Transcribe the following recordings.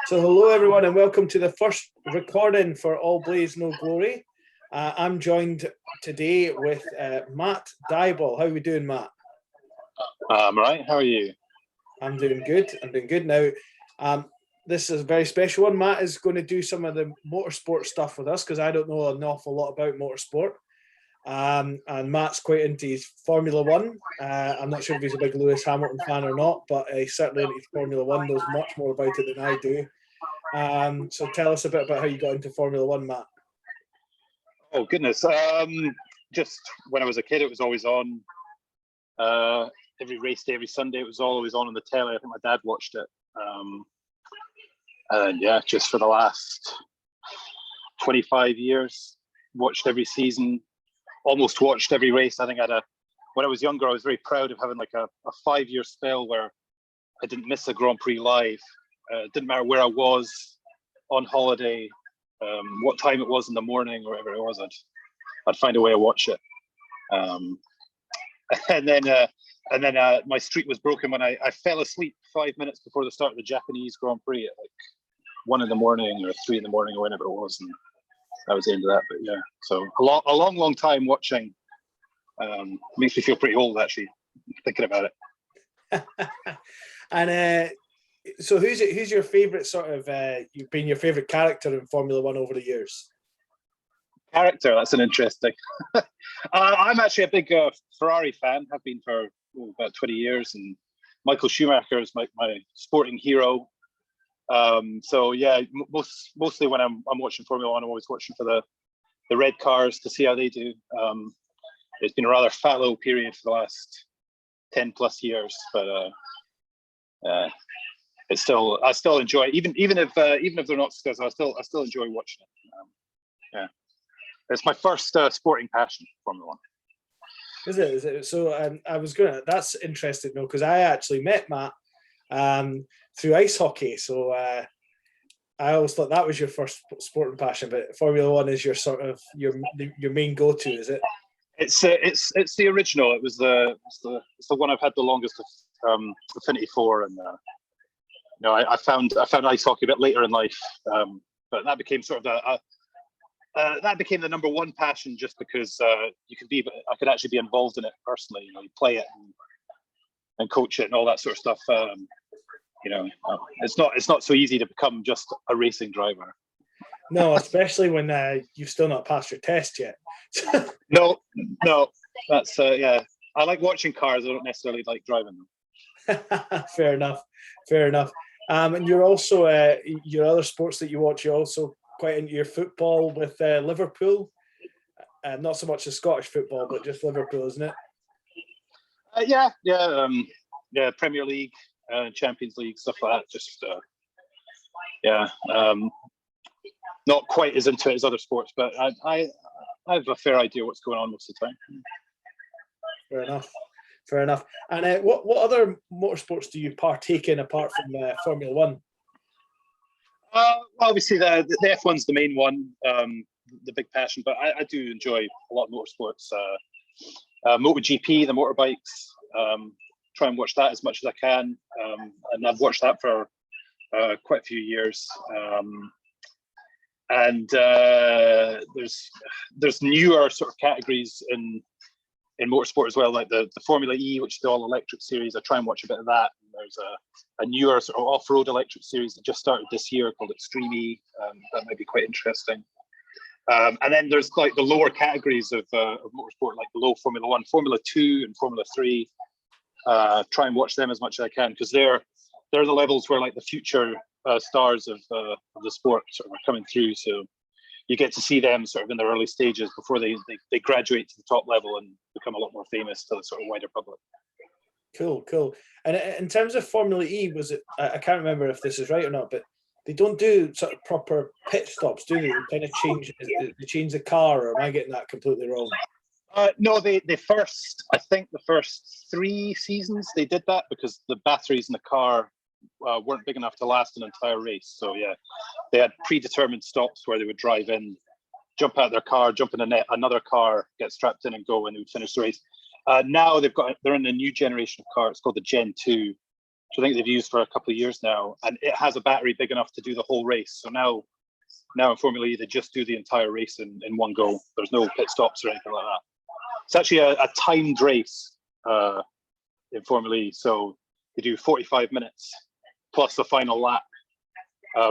So hello everyone and welcome to the first recording for All Blaze No Glory. I'm joined today with Matt Dible. How are we doing, Matt? I'm right. How are you? I'm doing good. Now, this is a very special one. Matt is going to do some of the motorsport stuff with us because I don't know an awful lot about motorsport. And Matt's quite into his Formula One. I'm not sure if he's a big Lewis Hamilton fan or not, but he's certainly into Formula One, knows much more about it than I do. So tell us a bit about how you got into Formula One, Matt. Oh, goodness. Just when I was a kid, it was always on. Every race day, every Sunday, it was always on the telly. I think my dad watched it. And yeah, just for the last 25 years, watched every season, almost watched every race. I think when I was younger, I was very proud of having like a 5-year spell where I didn't miss a Grand Prix live. It didn't matter where I was on holiday, what time it was in the morning, or whatever it was, I'd find a way to watch it. And then my streak was broken when I fell asleep 5 minutes before the start of the Japanese Grand Prix at like 1 in the morning or 3 in the morning or whenever it was, and that was the end of that. But yeah, so a long time watching. Makes me feel pretty old actually thinking about it. And so who's your favorite sort of you've been your favorite character in Formula One over the years? Character, that's an interesting. I'm actually a big Ferrari fan, have been for about 20 years, and Michael Schumacher is my sporting hero. So yeah, mostly when I'm watching Formula One, I'm always watching for the red cars to see how they do. It's been a rather fallow period for the last 10 plus years, but I still enjoy it. Even if they're not successful, I still enjoy watching it. Yeah, it's my first sporting passion, Formula One. Is it? So that's interesting though, because I actually met Matt through ice hockey. So I always thought that was your first sporting passion, but Formula One is your sort of your main go-to, is it? It's the original. It's the one I've had the longest affinity for, and I found ice hockey a bit later in life, but that became sort of that became the number one passion, just because I could actually be involved in it personally. You play it and coach it and all that sort of stuff. It's not so easy to become just a racing driver. No, especially when you've still not passed your test yet. No, that's yeah. I like watching cars. I don't necessarily like driving them. Fair enough. And you're also your other sports that you watch. You're also quite into your football with Liverpool. Not so much the Scottish football, but just Liverpool, isn't it? Yeah. Premier League, Champions League, stuff like that. Just not quite as into it as other sports, but I have a fair idea what's going on most of the time. Fair enough. And what other motorsports do you partake in apart from Formula One? Obviously, the F1's the main one, the big passion, but I do enjoy a lot of motorsports. MotoGP, the motorbikes, try and watch that as much as I can, and I've watched that for quite a few years. And there's newer sort of categories in motorsport as well, like the Formula E, which is the all-electric series. I try and watch a bit of that. And there's a newer sort of off-road electric series that just started this year called Extreme E. That might be quite interesting. And then there's like the lower categories of motorsport, like below Formula One, Formula 2 and Formula 3. Try and watch them as much as I can, because they're the levels where like the future stars of the sport sort of are coming through. So you get to see them sort of in their early stages before they graduate to the top level and become a lot more famous to the sort of wider public. Cool. And in terms of Formula E, was it? I can't remember if this is right or not, but they don't do sort of proper pit stops, do they? They kind of change the car, or am I getting that completely wrong? No, I think the first 3 seasons they did that because the batteries in the car weren't big enough to last an entire race. So yeah, they had predetermined stops where they would drive in, jump out of their car, jump in another car, get strapped in and go, and they would finish the race. Now they're in a new generation of car. It's called the Gen 2, which I think they've used for a couple of years now, and it has a battery big enough to do the whole race. So now in Formula E, they just do the entire race in one go. There's no pit stops or anything like that. It's actually a timed race in Formula E. So they do 45 minutes plus the final lap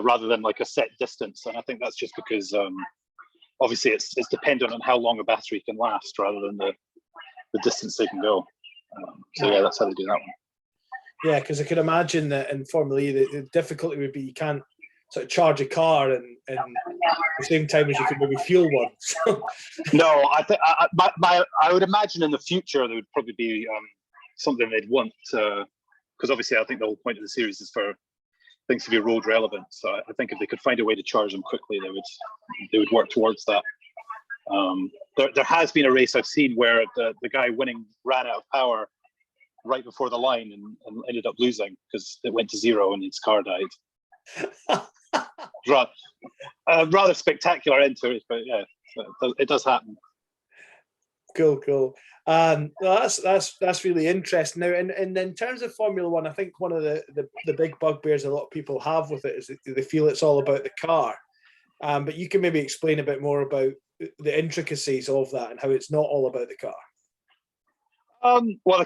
rather than like a set distance. And I think that's just because obviously it's dependent on how long a battery can last rather than the distance they can go. So yeah, that's how they do that one. Yeah, because I could imagine that in Formula E, the difficulty would be you can't sort of charge a car and the same time as you could maybe fuel one. No, I think I would imagine in the future there would probably be something they'd want because obviously I think the whole point of the series is for things to be road relevant. So I think if they could find a way to charge them quickly, they would work towards that. There has been a race I've seen where the guy winning ran out of power right before the line and ended up losing because it went to zero and his car died. Rather spectacular end to it, but yeah, it does happen. Cool. Well, that's really interesting. Now, and in terms of Formula One, I think one of the big bugbears a lot of people have with it is that they feel it's all about the car. But you can maybe explain a bit more about the intricacies of that and how it's not all about the car. Well, the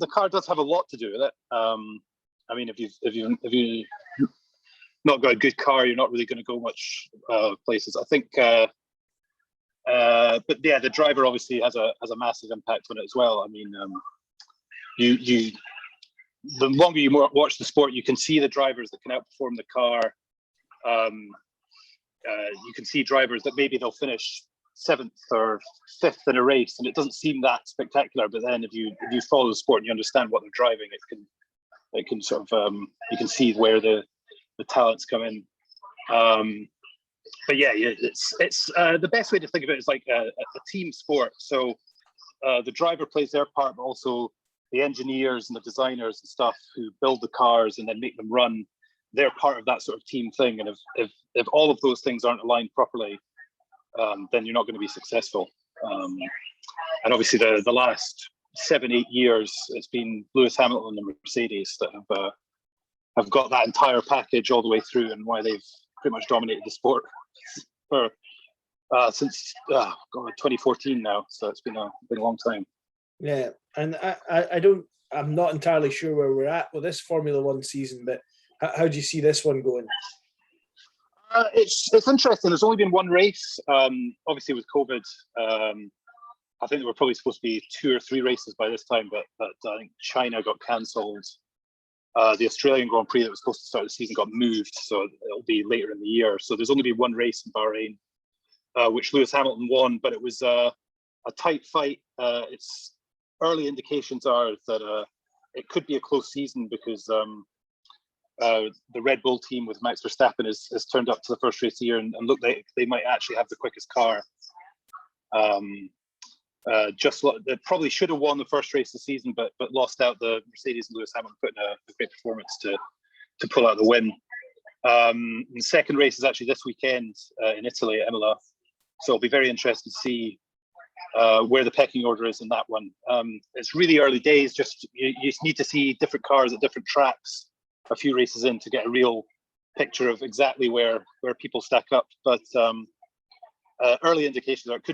car does have a lot to do with it. I mean, if you not got a good car, you're not really going to go much places. I think, but yeah, the driver obviously has a massive impact on it as well. I mean, the longer you watch the sport, you can see the drivers that can outperform the car. You can see drivers that maybe they'll finish 7th or 5th in a race, and it doesn't seem that spectacular. But then if you follow the sport and you understand what they're driving, it can sort of you can see where the talents come in. But yeah, it's the best way to think of it is like a team sport. So the driver plays their part, but also the engineers and the designers and stuff who build the cars and then make them run, they're part of that sort of team thing. And if all of those things aren't aligned properly, then you're not going to be successful. And obviously the last 7-8 years, it's been Lewis Hamilton and Mercedes that have got that entire package all the way through, and why they've pretty much dominated the sport for since 2014 now. So it's been a long time. Yeah, and I'm not entirely sure where we're at with this Formula One season, but how do you see this one going? It's interesting. There's only been one race. Obviously with COVID, I think there were probably supposed to be 2 or 3 races by this time, but I think China got cancelled. The Australian Grand Prix that was supposed to start the season got moved, so it'll be later in the year. So there's only been one race in Bahrain, which Lewis Hamilton won, but it was a tight fight. Its early indications are that it could be a close season because the Red Bull team with Max Verstappen has turned up to the first race of the year and look like they might actually have the quickest car. They probably should have won the first race of the season, but lost out. The Mercedes and Lewis Hamilton put in a great performance to pull out the win. The second race is actually this weekend in Italy at Imola, so it'll be very interesting to see where the pecking order is in that one. It's really early days. Just you need to see different cars at different tracks a few races in to get a real picture of exactly where people stack up. But early indications are it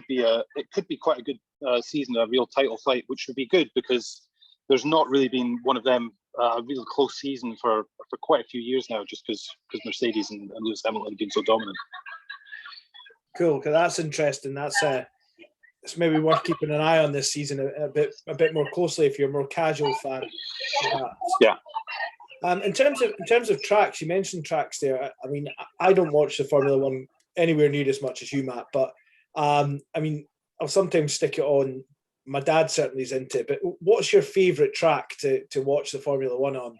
could be quite a good season, a real title fight, which would be good because there's not really been one of them a real close season for quite a few years now, just because Mercedes and Lewis Hamilton have been so dominant. Cool, because that's interesting. It's maybe worth keeping an eye on this season a bit more closely if you're a more casual fan. Yeah. In terms of tracks, you mentioned tracks there. I mean, I don't watch the Formula One anywhere near as much as you, Matt, but I mean, I'll sometimes stick it on. My dad certainly is into it, but what's your favourite track to watch the Formula One on?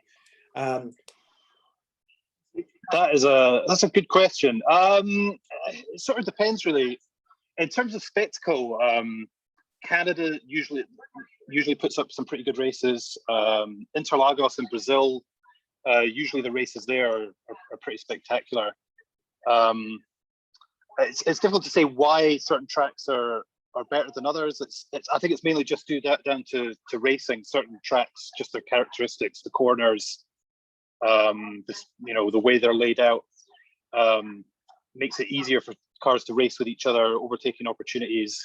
That's a good question. It sort of depends, really. In terms of spectacle, Canada usually puts up some pretty good races. Interlagos in Brazil, usually the races there are pretty spectacular. It's difficult to say why certain tracks are are better than others. I think it's mainly just due down to racing. Certain tracks, just their characteristics, the corners, the way they're laid out, makes it easier for cars to race with each other, overtaking opportunities.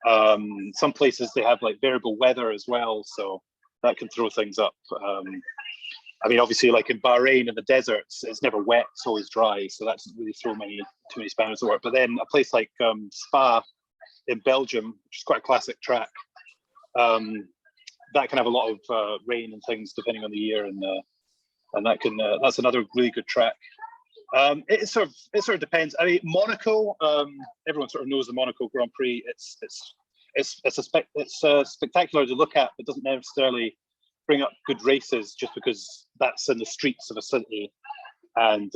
Some places they have like variable weather as well, so that can throw things up. I mean, obviously, like in Bahrain in the deserts, it's never wet; it's always dry, so that doesn't really throw too many spanners to work. But then a place like Spa in Belgium, which is quite a classic track, that can have a lot of rain and things depending on the year, and that can that's another really good track. It sort of depends. I mean, Monaco, everyone sort of knows the Monaco Grand Prix. It's spectacular to look at, but doesn't necessarily bring up good races just because that's in the streets of a city, and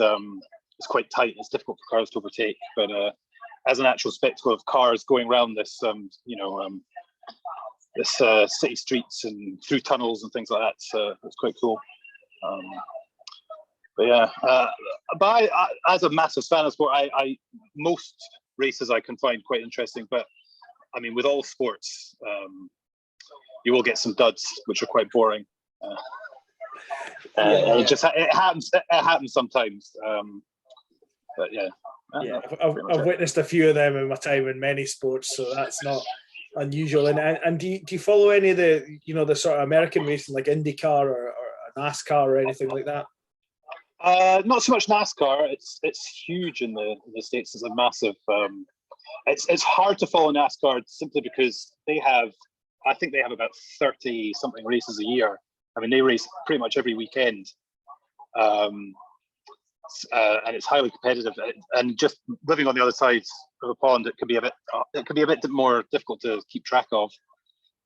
it's quite tight. It's difficult for cars to overtake. But as an actual spectacle of cars going around this, city streets and through tunnels and things like that, it's quite cool. But yeah, as a massive fan of sport, most races I can find quite interesting. But I mean, with all sports, you will get some duds which are quite boring. It happens sometimes. But yeah. I've witnessed a few of them in my time in many sports, so that's not unusual. And do you follow any of the sort of American racing like IndyCar or NASCAR or anything like that? Not so much NASCAR. It's huge in the States. It's a massive. It's hard to follow NASCAR simply because I think they have about 30 something races a year. I mean, they race pretty much every weekend, and it's highly competitive. And just living on the other side of the pond, it can be a bit more difficult to keep track of.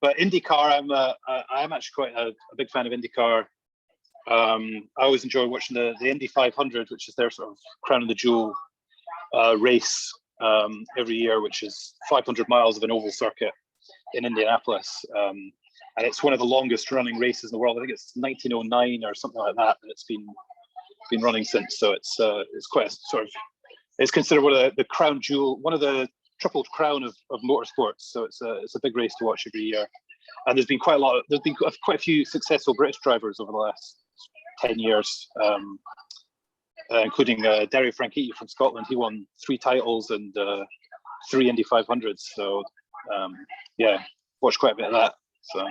But IndyCar, I'm actually quite a big fan of IndyCar. I always enjoy watching the Indy 500, which is their sort of crown of the jewel race every year, which is 500 miles of an oval circuit in Indianapolis, and it's one of the longest running races in the world. I think it's 1909 or something like that, and it's been running since. So it's quite a sort of, it's considered one of the crown jewel, one of the triple crown of motorsports. So it's a big race to watch every year, and there's been quite a few successful British drivers over the last 10 years, including Dario Franchitti from Scotland. He won 3 titles and 3 Indy 500s. So watched quite a bit of that. So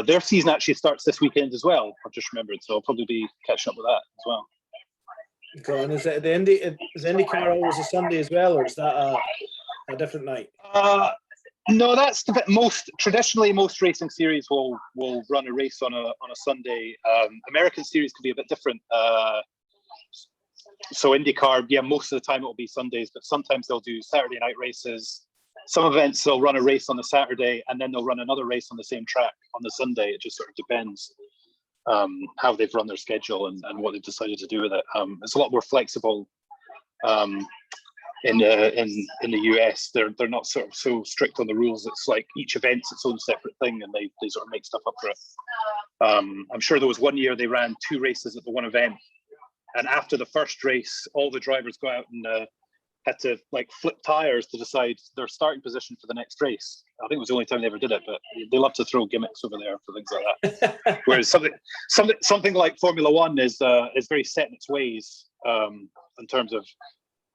their season actually starts this weekend as well. I've just remembered, so I'll probably be catching up with that as well. Cool. And is IndyCar always a Sunday as well, or is that a different night? No, that's the bit. Traditionally, most racing series will run a race on a Sunday. American series can be a bit different. So IndyCar, most of the time it will be Sundays, but sometimes they'll do Saturday night races. Some events they'll run a race on the Saturday and then they'll run another race on the same track on the Sunday. It just sort of depends how they've run their schedule and what they've decided to do with it. It's a lot more flexible in the US. They're not sort of so strict on the rules. It's like each event's its own separate thing, and they sort of make stuff up for it. I'm sure there was one year they ran 2 races at the one event, and after the first race, all the drivers go out and had to like flip tires to decide their starting position for the next race. I think it was the only time they ever did it, but they love to throw gimmicks over there for things like that. Whereas something like Formula One is very set in its ways in terms of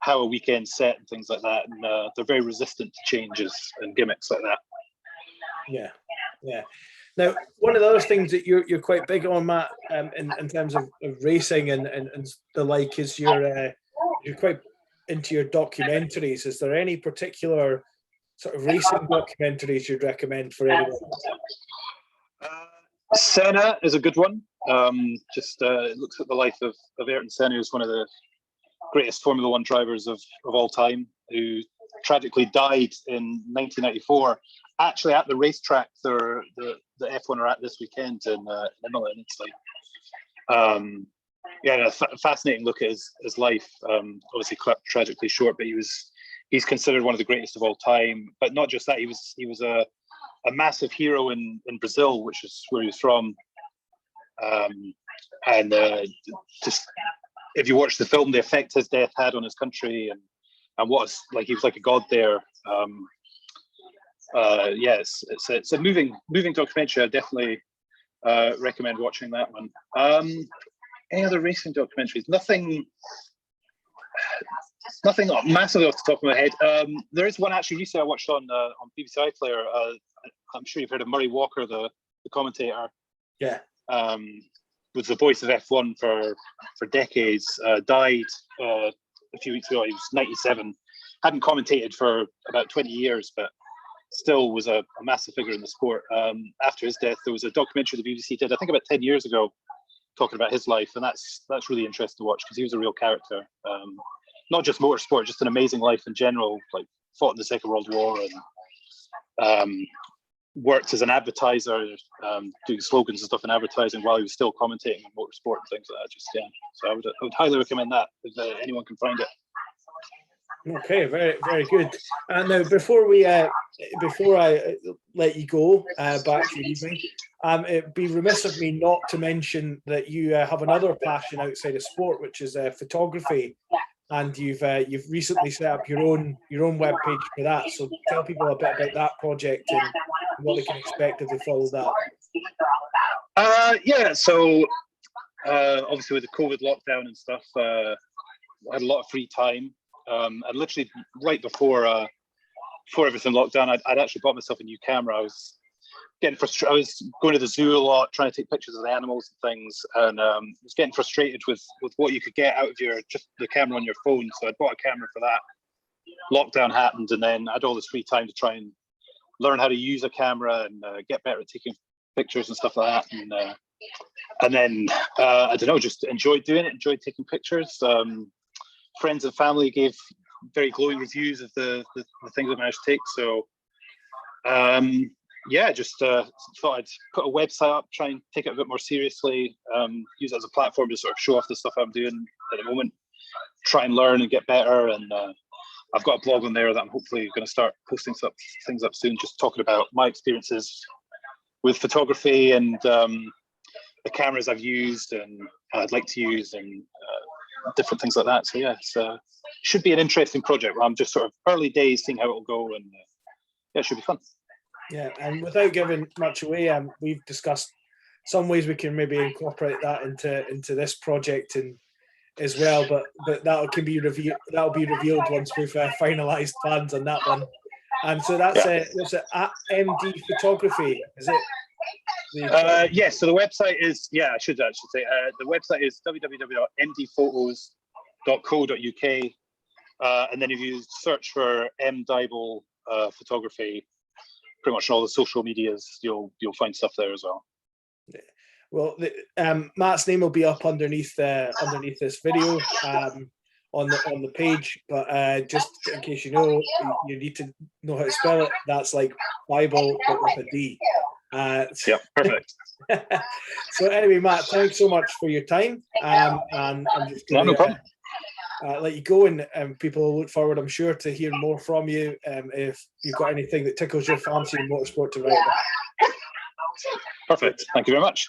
how a weekend's set and things like that, and they're very resistant to changes and gimmicks like that. Yeah. Now, one of the other things that you're quite big on, Matt, in terms of racing and the like, is you're quite into your documentaries. Is there any particular sort of racing documentaries you'd recommend for anyone? Senna is a good one. It looks at the life of Ayrton Senna, who's one of the greatest Formula One drivers of all time, who tragically died in 1994, actually at the racetrack the F1 are at this weekend in Imola in Italy. A fascinating look at his life. Obviously tragically short, but he's considered one of the greatest of all time. But not just that, he was a massive hero in Brazil, which is where he was from. Just if you watch the film, the effect his death had on his country and what he was like a god there. yeah, it's a moving documentary. I definitely recommend watching that one. Any other racing documentaries? Nothing massively off the top of my head. There is one actually recently I watched on BBC iPlayer. I'm sure you've heard of Murray Walker, the commentator. Yeah. Was the voice of F1 for decades. Died a few weeks ago. He was 97. Hadn't commentated for about 20 years, but still was a massive figure in the sport. After his death, there was a documentary the BBC did, I think about 10 years ago, talking about his life, and that's really interesting to watch because he was a real character. Not just motorsport, just an amazing life in general. Like fought in the Second World War and worked as an advertiser, doing slogans and stuff in advertising while he was still commentating on motorsport and things like that. Just yeah, so I would highly recommend that if anyone can find it. Okay, very, very good. And now, before I let you go back to your evening, it'd be remiss of me not to mention that you have another passion outside of sport, which is photography, and you've recently set up your own webpage for that. So tell people a bit about that project and what they can expect if they follow that. Yeah, so obviously with the COVID lockdown and stuff, I had a lot of free time. And literally right before everything locked down, I'd actually bought myself a new camera. I was getting frustrated. I was going to the zoo a lot, trying to take pictures of the animals and things, and was getting frustrated with what you could get out of just the camera on your phone. So I bought a camera for that. Lockdown happened, and then I had all this free time to try and learn how to use a camera and get better at taking pictures and stuff like that. And then I don't know, just enjoyed doing it, enjoyed taking pictures. Friends and family gave very glowing reviews of the things I managed to take. So yeah, just thought I'd put a website up, try and take it a bit more seriously, use it as a platform to sort of show off the stuff I'm doing at the moment, try and learn and get better. And I've got a blog on there that I'm hopefully going to start posting things up soon, just talking about my experiences with photography and the cameras I've used and I'd like to use and different things like that. So yeah, it should be an interesting project where I'm just sort of early days seeing how it will go, and yeah, it should be fun. Yeah, and without giving much away, we've discussed some ways we can maybe incorporate that into this project and as well, but that'll be revealed once we've finalised plans on that one. And so that's what's it, at MD Photography, is it? Yeah, so the website is, I should say, the website is www.mdphotos.co.uk, and then if you search for M Dible photography, pretty much all the social medias, you'll find stuff there as well. Yeah. Well, Matt's name will be up underneath this video on the page, but just in case you need to know how to spell it. That's like Bible but with a D. Yeah, perfect. So anyway, Matt, thanks so much for your time. And I'm just going no problem. Let you go, and people look forward, I'm sure, to hear more from you if you've got anything that tickles your fancy in motorsport to write about. Perfect. Thank you very much.